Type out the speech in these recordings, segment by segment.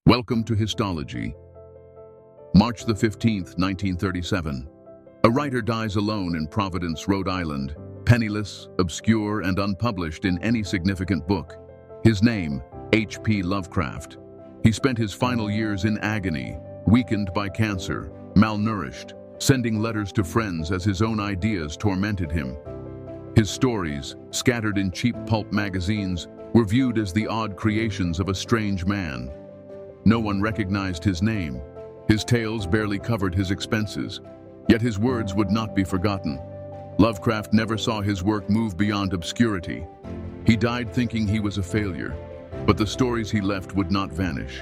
Welcome to Histology. March the 15th, 1937. A writer dies alone in Providence, Rhode Island, penniless, obscure, and unpublished in any significant book. His name, H.P. Lovecraft. He spent his final years in agony, weakened by cancer, malnourished, sending letters to friends as his own ideas tormented him. His stories, scattered in cheap pulp magazines, were viewed as the odd creations of a strange man. No one recognized his name. His tales barely covered his expenses. Yet his words would not be forgotten. Lovecraft never saw his work move beyond obscurity. He died thinking he was a failure, but the stories he left would not vanish.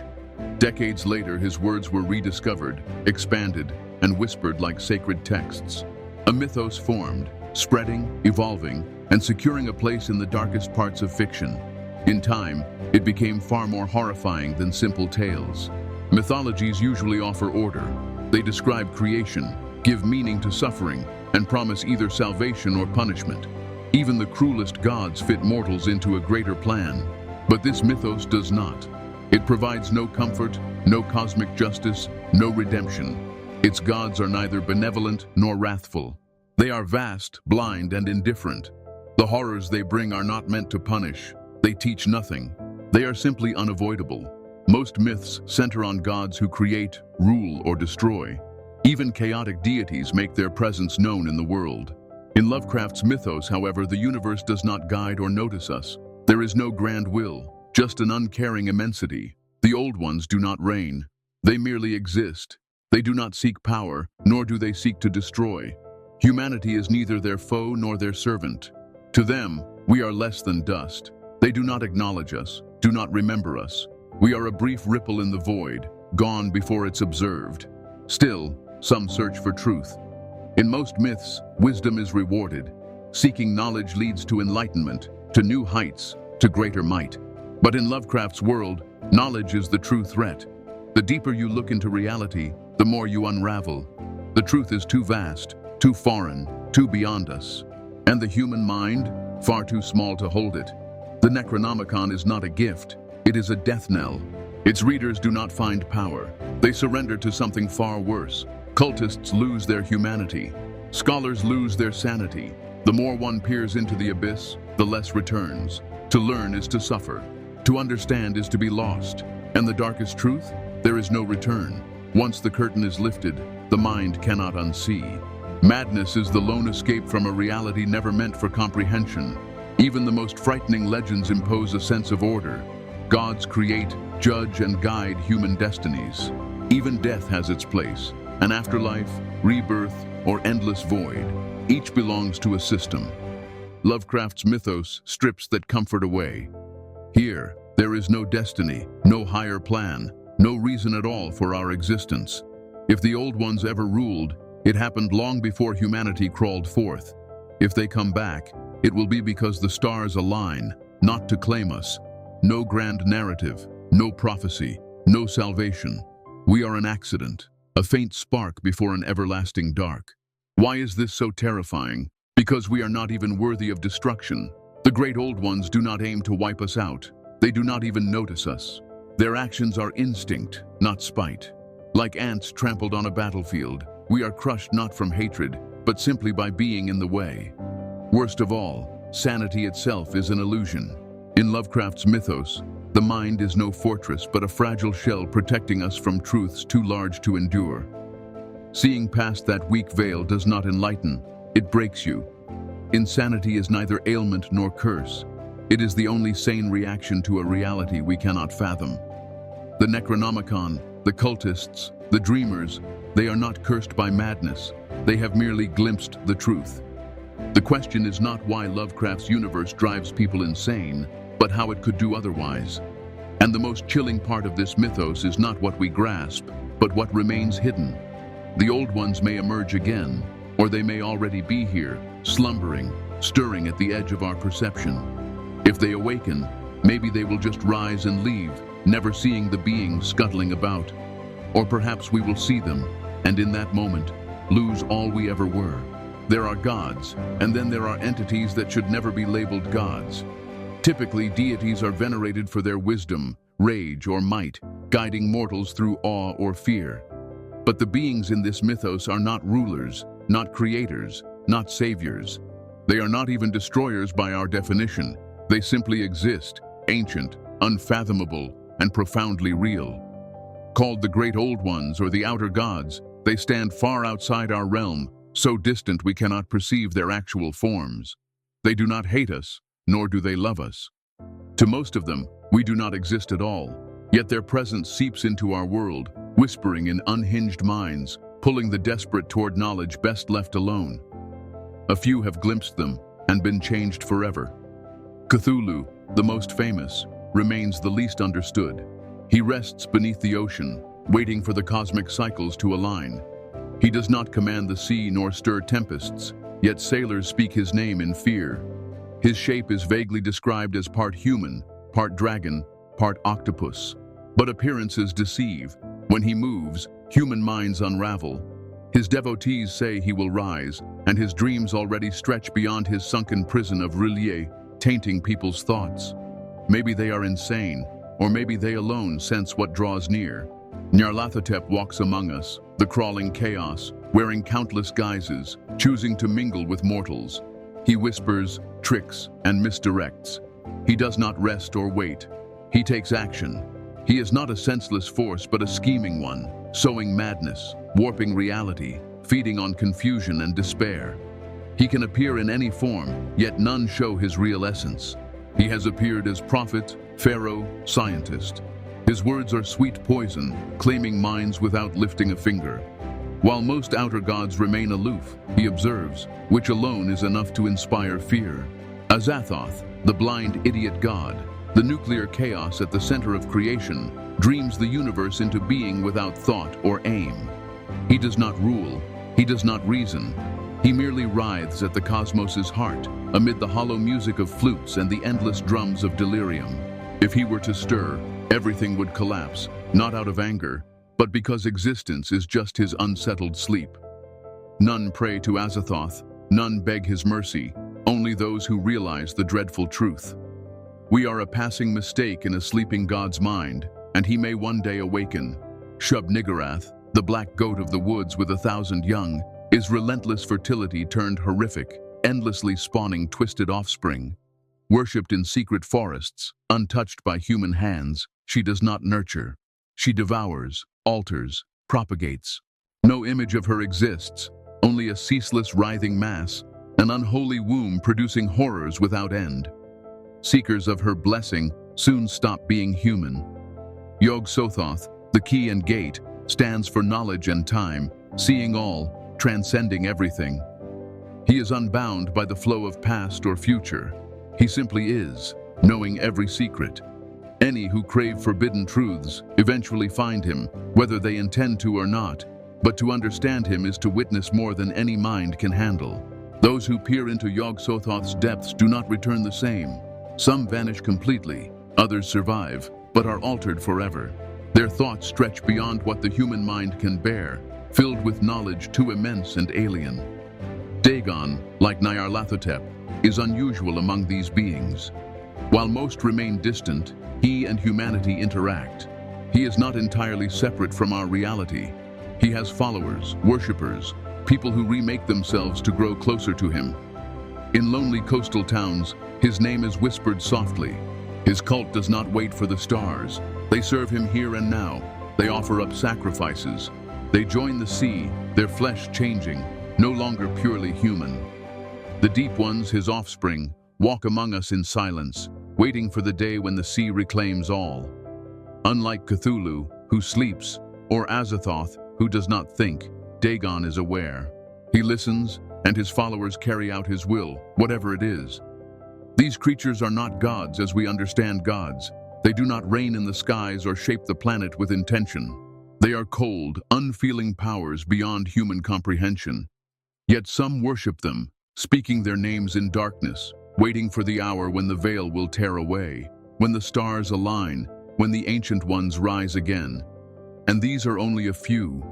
Decades later, his words were rediscovered, expanded, and whispered like sacred texts. A mythos formed, spreading, evolving, and securing a place in the darkest parts of fiction. In time, it became far more horrifying than simple tales. Mythologies usually offer order. They describe creation, give meaning to suffering, and promise either salvation or punishment. Even the cruelest gods fit mortals into a greater plan. But this mythos does not. It provides no comfort, no cosmic justice, no redemption. Its gods are neither benevolent nor wrathful. They are vast, blind, and indifferent. The horrors they bring are not meant to punish. They teach nothing. They are simply unavoidable. Most myths center on gods who create, rule, or destroy. Even chaotic deities make their presence known in the world. In Lovecraft's mythos, however, the universe does not guide or notice us. There is no grand will, just an uncaring immensity. The old ones do not reign. They merely exist. They do not seek power, nor do they seek to destroy. Humanity is neither their foe nor their servant. To them, we are less than dust. They do not acknowledge us, do not remember us. We are a brief ripple in the void, gone before it's observed. Still, some search for truth. In most myths, wisdom is rewarded. Seeking knowledge leads to enlightenment, to new heights, to greater might. But in Lovecraft's world, knowledge is the true threat. The deeper you look into reality, the more you unravel. The truth is too vast, too foreign, too beyond us. And the human mind, far too small to hold it. The Necronomicon is not a gift, it is a death knell. Its readers do not find power. They surrender to something far worse. Cultists lose their humanity. Scholars lose their sanity. The more one peers into the abyss, the less returns. To learn is to suffer. To understand is to be lost. And the darkest truth? There is no return. Once the curtain is lifted, the mind cannot unsee. Madness is the lone escape from a reality never meant for comprehension. Even the most frightening legends impose a sense of order. Gods create, judge, and guide human destinies. Even death has its place. An afterlife, rebirth, or endless void. Each belongs to a system. Lovecraft's mythos strips that comfort away. Here, there is no destiny, no higher plan, no reason at all for our existence. If the old ones ever ruled, it happened long before humanity crawled forth. If they come back, it will be because the stars align, not to claim us. No grand narrative, no prophecy, no salvation. We are an accident, a faint spark before an everlasting dark. Why is this so terrifying? Because we are not even worthy of destruction. The great old ones do not aim to wipe us out. They do not even notice us. Their actions are instinct, not spite. Like ants trampled on a battlefield, we are crushed not from hatred, but simply by being in the way. Worst of all, sanity itself is an illusion. In Lovecraft's mythos, the mind is no fortress but a fragile shell protecting us from truths too large to endure. Seeing past that weak veil does not enlighten, it breaks you. Insanity is neither ailment nor curse. It is the only sane reaction to a reality we cannot fathom. The Necronomicon, the cultists, the dreamers, they are not cursed by madness. They have merely glimpsed the truth. The question is not why Lovecraft's universe drives people insane, but how it could do otherwise. And the most chilling part of this mythos is not what we grasp, but what remains hidden. The old ones may emerge again, or they may already be here, slumbering, stirring at the edge of our perception. If they awaken, maybe they will just rise and leave, never seeing the beings scuttling about. Or perhaps we will see them, and in that moment, lose all we ever were. There are gods, and then there are entities that should never be labeled gods. Typically, deities are venerated for their wisdom, rage, or might, guiding mortals through awe or fear. But the beings in this mythos are not rulers, not creators, not saviors. They are not even destroyers by our definition. They simply exist, ancient, unfathomable, and profoundly real. Called the Great Old Ones or the Outer Gods, they stand far outside our realm, so distant we cannot perceive their actual forms. They do not hate us, nor do they love us. To most of them, we do not exist at all, yet their presence seeps into our world, whispering in unhinged minds, pulling the desperate toward knowledge best left alone. A few have glimpsed them and been changed forever. Cthulhu, the most famous, remains the least understood. He rests beneath the ocean, waiting for the cosmic cycles to align. He does not command the sea nor stir tempests, yet sailors speak his name in fear. His shape is vaguely described as part human, part dragon, part octopus. But appearances deceive. When he moves, human minds unravel. His devotees say he will rise, and his dreams already stretch beyond his sunken prison of Rillier, tainting people's thoughts. Maybe they are insane, or maybe they alone sense what draws near. Nyarlathotep walks among us, the crawling chaos, wearing countless guises, choosing to mingle with mortals. He whispers, tricks, and misdirects. He does not rest or wait. He takes action. He is not a senseless force, but a scheming one, sowing madness, warping reality, feeding on confusion and despair. He can appear in any form, yet none show his real essence. He has appeared as prophet, pharaoh, scientist. His words are sweet poison, claiming minds without lifting a finger. While most outer gods remain aloof, he observes, which alone is enough to inspire fear. Azathoth, the blind idiot god, the nuclear chaos at the center of creation, dreams the universe into being without thought or aim. He does not rule, he does not reason. He merely writhes at the cosmos's heart, amid the hollow music of flutes and the endless drums of delirium. If he were to stir, everything would collapse, not out of anger, but because existence is just his unsettled sleep. None pray to Azathoth, none beg his mercy, only those who realize the dreadful truth. We are a passing mistake in a sleeping god's mind, and he may one day awaken. Shub-Niggurath, the black goat of the woods with 1,000 young, is relentless fertility turned horrific, endlessly spawning twisted offspring. Worshipped in secret forests, untouched by human hands, she does not nurture. She devours, alters, propagates. No image of her exists, only a ceaseless writhing mass, an unholy womb producing horrors without end. Seekers of her blessing soon stop being human. Yog-Sothoth, the key and gate, stands for knowledge and time, seeing all, transcending everything. He is unbound by the flow of past or future. He simply is, knowing every secret. Any who crave forbidden truths eventually find him, whether they intend to or not, but to understand him is to witness more than any mind can handle. Those who peer into Yog-Sothoth's depths do not return the same. Some vanish completely, others survive, but are altered forever. Their thoughts stretch beyond what the human mind can bear, filled with knowledge too immense and alien. Dagon, like Nyarlathotep, is unusual among these beings. While most remain distant, he and humanity interact. He is not entirely separate from our reality. He has followers, worshippers, people who remake themselves to grow closer to him. In lonely coastal towns, his name is whispered softly. His cult does not wait for the stars. They serve him here and now. They offer up sacrifices. They join the sea, their flesh changing, no longer purely human. The deep ones, his offspring, walk among us in silence, waiting for the day when the sea reclaims all. Unlike Cthulhu, who sleeps, or Azathoth, who does not think, Dagon is aware. He listens, and his followers carry out his will, whatever it is. These creatures are not gods as we understand gods. They do not reign in the skies or shape the planet with intention. They are cold, unfeeling powers beyond human comprehension. Yet some worship them, speaking their names in darkness, waiting for the hour when the veil will tear away, when the stars align, when the ancient ones rise again. And these are only a few.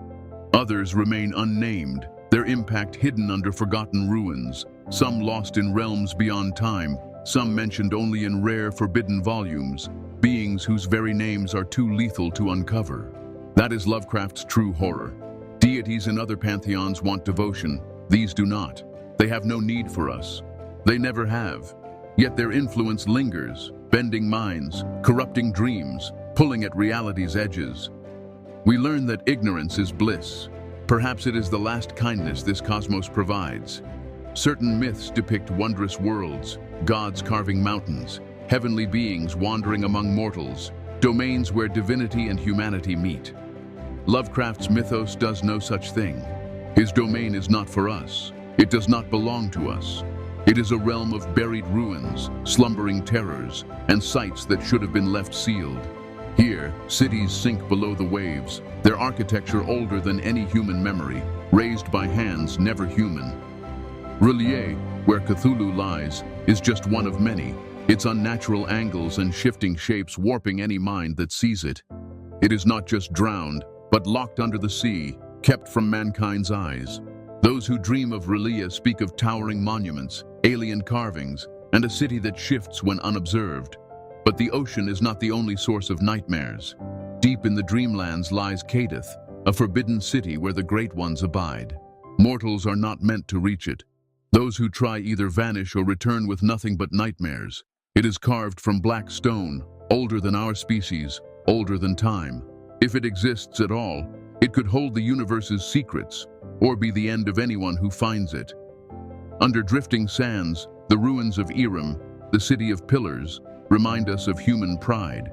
Others remain unnamed, their impact hidden under forgotten ruins, some lost in realms beyond time, some mentioned only in rare, forbidden volumes, beings beings whose very names are too lethal to uncover. That is Lovecraft's true horror. Deities in other pantheons want devotion. These do not. They have no need for us. They never have. Yet their influence lingers, bending minds, corrupting dreams, pulling at reality's edges. We learn that ignorance is bliss. Perhaps it is the last kindness this cosmos provides. Certain myths depict wondrous worlds, gods carving mountains, heavenly beings wandering among mortals, domains where divinity and humanity meet. Lovecraft's mythos does no such thing. His domain is not for us. It does not belong to us. It is a realm of buried ruins, slumbering terrors, and sites that should have been left sealed. Here, cities sink below the waves, their architecture older than any human memory, raised by hands never human. R'lyeh, where Cthulhu lies, is just one of many, its unnatural angles and shifting shapes warping any mind that sees it. It is not just drowned, but locked under the sea, kept from mankind's eyes. Those who dream of R'lyeh speak of towering monuments, alien carvings, and a city that shifts when unobserved. But the ocean is not the only source of nightmares. Deep in the dreamlands lies Kadith, a forbidden city where the great ones abide. Mortals are not meant to reach it. Those who try either vanish or return with nothing but nightmares. It is carved from black stone, older than our species, older than time. If it exists at all, it could hold the universe's secrets, or be the end of anyone who finds it. Under drifting sands, the ruins of Erim, the city of pillars, remind us of human pride.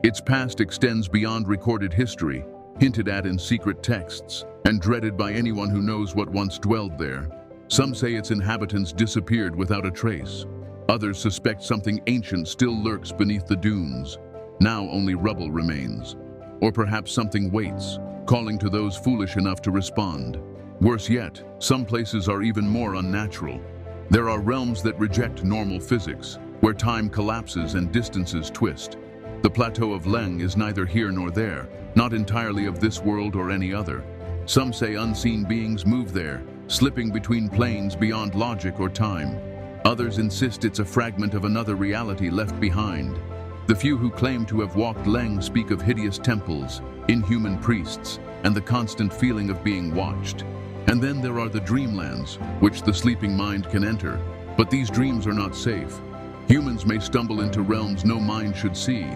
Its past extends beyond recorded history, hinted at in secret texts, and dreaded by anyone who knows what once dwelled there. Some say its inhabitants disappeared without a trace. Others suspect something ancient still lurks beneath the dunes. Now only rubble remains. Or perhaps something waits, calling to those foolish enough to respond. Worse yet, some places are even more unnatural. There are realms that reject normal physics, where time collapses and distances twist. The plateau of Leng is neither here nor there, not entirely of this world or any other. Some say unseen beings move there, slipping between planes beyond logic or time. Others insist it's a fragment of another reality left behind. The few who claim to have walked Leng speak of hideous temples, inhuman priests, and the constant feeling of being watched. And then there are the dreamlands, which the sleeping mind can enter. But these dreams are not safe. Humans may stumble into realms no mind should see.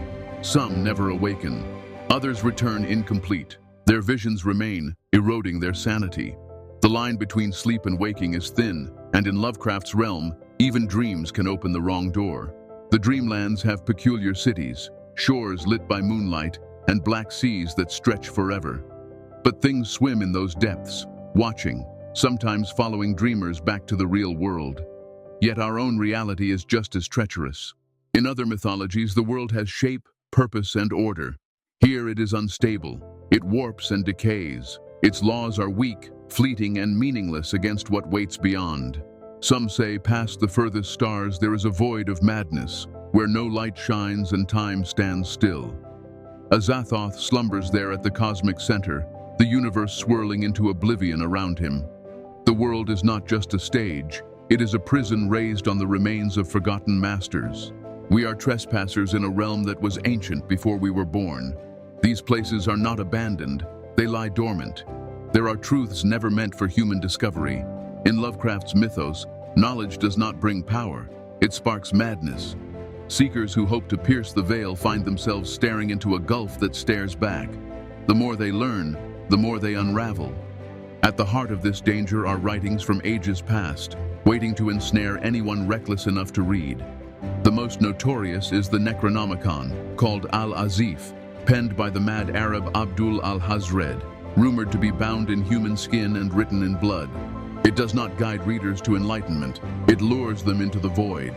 Some never awaken. Others return incomplete. Their visions remain, eroding their sanity. The line between sleep and waking is thin, and in Lovecraft's realm, even dreams can open the wrong door. The dreamlands have peculiar cities, shores lit by moonlight, and black seas that stretch forever. But things swim in those depths, watching, sometimes following dreamers back to the real world. Yet our own reality is just as treacherous. In other mythologies, the world has shape, purpose, and order. Here it is unstable. It warps and decays. Its laws are weak, fleeting, and meaningless against what waits beyond. Some say past the furthest stars there is a void of madness, where no light shines and time stands still. Azathoth slumbers there at the cosmic center, the universe swirling into oblivion around him. The world is not just a stage, it is a prison raised on the remains of forgotten masters. We are trespassers in a realm that was ancient before we were born. These places are not abandoned, they lie dormant. There are truths never meant for human discovery. In Lovecraft's mythos, knowledge does not bring power, it sparks madness. Seekers who hope to pierce the veil find themselves staring into a gulf that stares back. The more they learn, the more they unravel. At the heart of this danger are writings from ages past, waiting to ensnare anyone reckless enough to read. The most notorious is the Necronomicon, called Al-Azif, penned by the mad Arab Abdul al-Hazred, rumored to be bound in human skin and written in blood. It does not guide readers to enlightenment, it lures them into the void.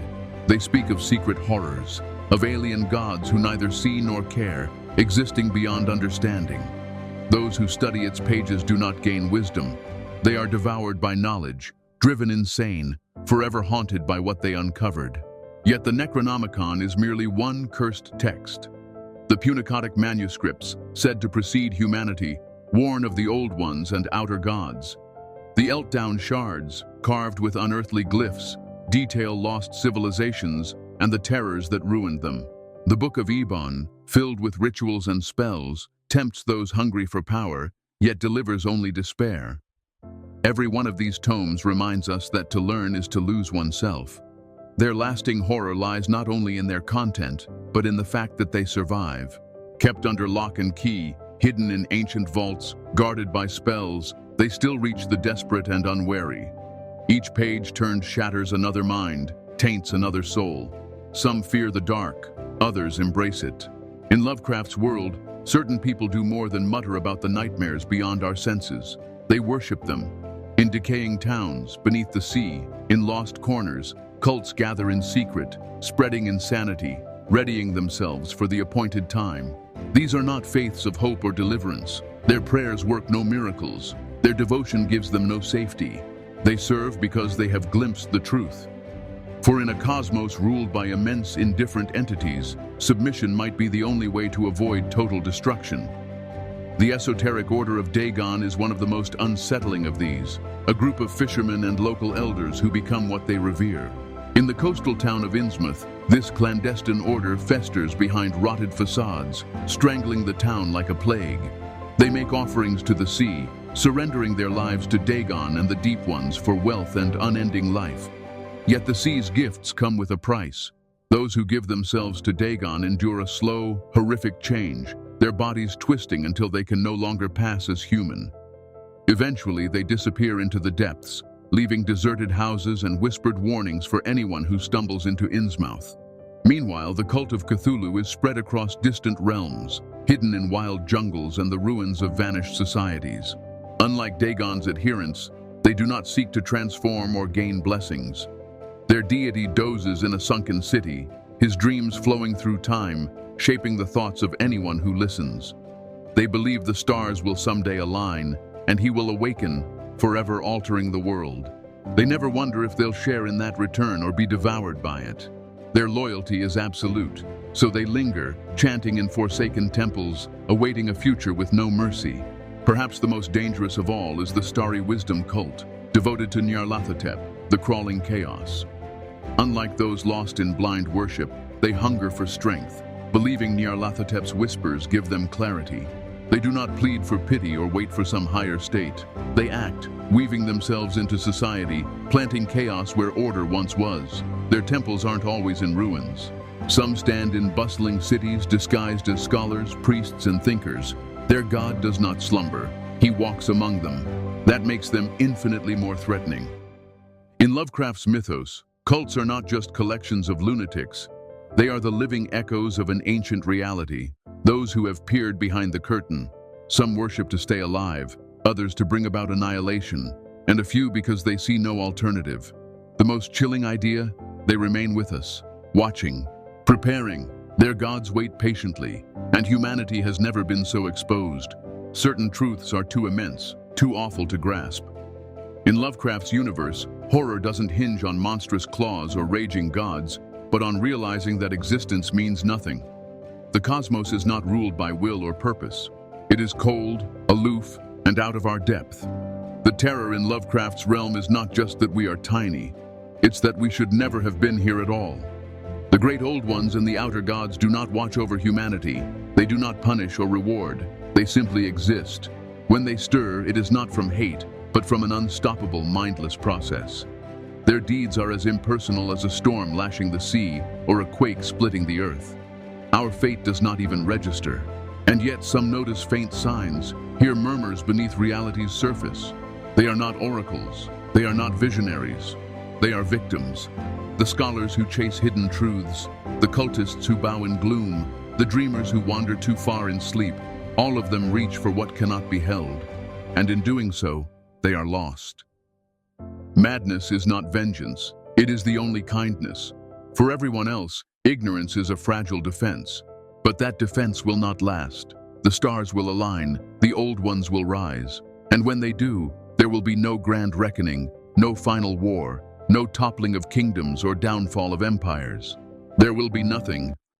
They speak of secret horrors, of alien gods who neither see nor care, existing beyond understanding. Those who study its pages do not gain wisdom. They are devoured by knowledge, driven insane, forever haunted by what they uncovered. Yet the Necronomicon is merely one cursed text. The Punicotic manuscripts, said to precede humanity, warn of the old ones and outer gods. The Eltdown shards, carved with unearthly glyphs, detail lost civilizations and the terrors that ruined them. The Book of Ebon, filled with rituals and spells, tempts those hungry for power, yet delivers only despair. Every one of these tomes reminds us that to learn is to lose oneself. Their lasting horror lies not only in their content, but in the fact that they survive. Kept under lock and key, hidden in ancient vaults, guarded by spells, they still reach the desperate and unwary. Each page turned shatters another mind, taints another soul. Some fear the dark, others embrace it. In Lovecraft's world, certain people do more than mutter about the nightmares beyond our senses. They worship them. In decaying towns, beneath the sea, in lost corners, cults gather in secret, spreading insanity, readying themselves for the appointed time. These are not faiths of hope or deliverance. Their prayers work no miracles. Their devotion gives them no safety. They serve because they have glimpsed the truth. For in a cosmos ruled by immense indifferent entities, submission might be the only way to avoid total destruction. The esoteric order of Dagon is one of the most unsettling of these, a group of fishermen and local elders who become what they revere. In the coastal town of Innsmouth, this clandestine order festers behind rotted facades, strangling the town like a plague. They make offerings to the sea, surrendering their lives to Dagon and the Deep Ones for wealth and unending life. Yet the sea's gifts come with a price. Those who give themselves to Dagon endure a slow, horrific change, their bodies twisting until they can no longer pass as human. Eventually, they disappear into the depths, leaving deserted houses and whispered warnings for anyone who stumbles into Innsmouth. Meanwhile, the cult of Cthulhu is spread across distant realms, hidden in wild jungles and the ruins of vanished societies. Unlike Dagon's adherents, they do not seek to transform or gain blessings. Their deity dozes in a sunken city, his dreams flowing through time, shaping the thoughts of anyone who listens. They believe the stars will someday align, and he will awaken, forever altering the world. They never wonder if they'll share in that return or be devoured by it. Their loyalty is absolute, so they linger, chanting in forsaken temples, awaiting a future with no mercy. Perhaps the most dangerous of all is the Starry Wisdom cult, devoted to Nyarlathotep, the crawling chaos. Unlike those lost in blind worship, they hunger for strength, believing Nyarlathotep's whispers give them clarity. They do not plead for pity or wait for some higher state. They act, weaving themselves into society, planting chaos where order once was. Their temples aren't always in ruins. Some stand in bustling cities disguised as scholars, priests, and thinkers. Their god does not slumber. He walks among them. That makes them infinitely more threatening. In Lovecraft's Mythos, cults are not just collections of lunatics. They are the living echoes of an ancient reality, those who have peered behind the curtain. Some worship to stay alive, others to bring about annihilation, and a few because they see no alternative. The most chilling idea? They remain with us, watching, preparing. Their gods wait patiently, and humanity has never been so exposed. Certain truths are too immense, too awful to grasp. In Lovecraft's universe, horror doesn't hinge on monstrous claws or raging gods, but on realizing that existence means nothing. The cosmos is not ruled by will or purpose. It is cold, aloof, and out of our depth. The terror in Lovecraft's realm is not just that we are tiny. It's that we should never have been here at all. The great old ones and the outer gods do not watch over humanity. They do not punish or reward. They simply exist. When they stir, it is not from hate, but from an unstoppable, mindless process. Their deeds are as impersonal as a storm lashing the sea or a quake splitting the earth. Our fate does not even register, and yet some notice faint signs, hear murmurs beneath reality's surface. They are not oracles, they are not visionaries, they are victims. The scholars who chase hidden truths, the cultists who bow in gloom, the dreamers who wander too far in sleep, all of them reach for what cannot be held, and in doing so, they are lost. Madness is not vengeance, it is the only kindness. For everyone else, ignorance is a fragile defense. But that defense will not last. The stars will align, the old ones will rise. And when they do, there will be no grand reckoning, no final war, no toppling of kingdoms or downfall of empires. There will be nothing